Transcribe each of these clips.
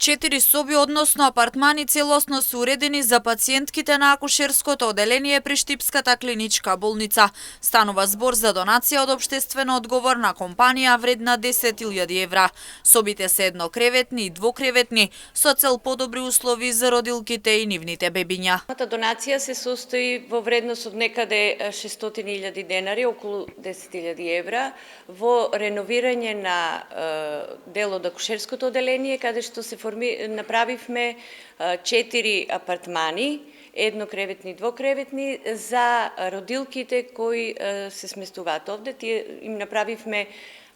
4 соби, односно апартмани, целосно се уредени за пациентките на акушерското оделение при Штипската клиничка болница. Станува збор за донација од општествено одговорна компанија вредна 10.000 евра. Собите се еднокреветни и двокреветни, со цел подобри услови за родилките и нивните бебиња. Донација се состои во вредност од некаде 600.000 денари, околу 10.000 евра, во реновирање на дел од акушерското оделение, каде што се направивме 4 апартмани, еднокреветни, двокреветни, за родилките кои се сместуваат овде. Тие им направивме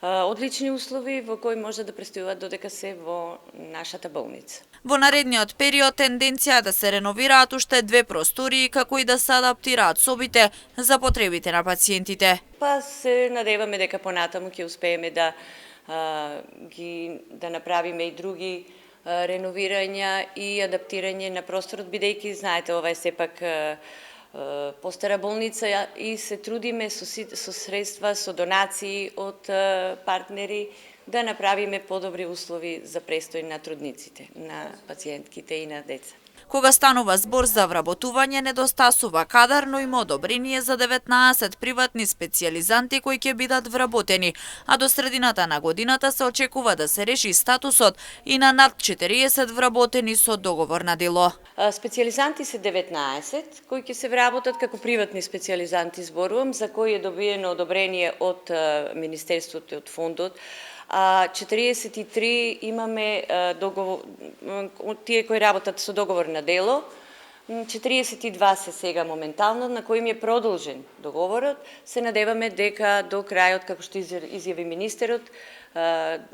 одлични услови во кои може да престојуваат додека се во нашата болница. Во наредниот период тенденција да се реновираат уште 2 простории, како и да се адаптираат собите за потребите на пациентите. Па се надеваме дека понатаму ќе успееме да направиме и други реновирања и адаптирање на просторот, бидејќи знаете ова е сепак постара болница и се трудиме со средства, со донации од партнери да направиме подобри услови за престој на трудниците, на пациентките и на деца. Кога станува збор за вработување, недостасува кадар, но има одобрение за 19 приватни специјализанти кои ќе бидат вработени, а до средината на годината се очекува да се реши статусот и на над 40 вработени со договор на дело. Специјализанти се 19 кои ќе се вработат како приватни специјализанти, зборувам, за кои е добиено одобрение од Министерството и од фондот. 43 имаме договор, тие кои работат со договор на дело, 42 се сега моментално, на кои им е продолжен договорот. Се надеваме дека до крајот, како што изјави министерот,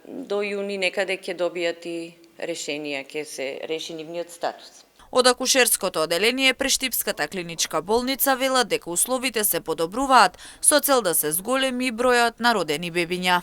до јуни некаде ќе добијат и решенија, ќе се реши нивниот статус. Од акушерското оделение при Штипската клиничка болница велат дека условите се подобруваат со цел да се зголеми бројот на родени бебиња.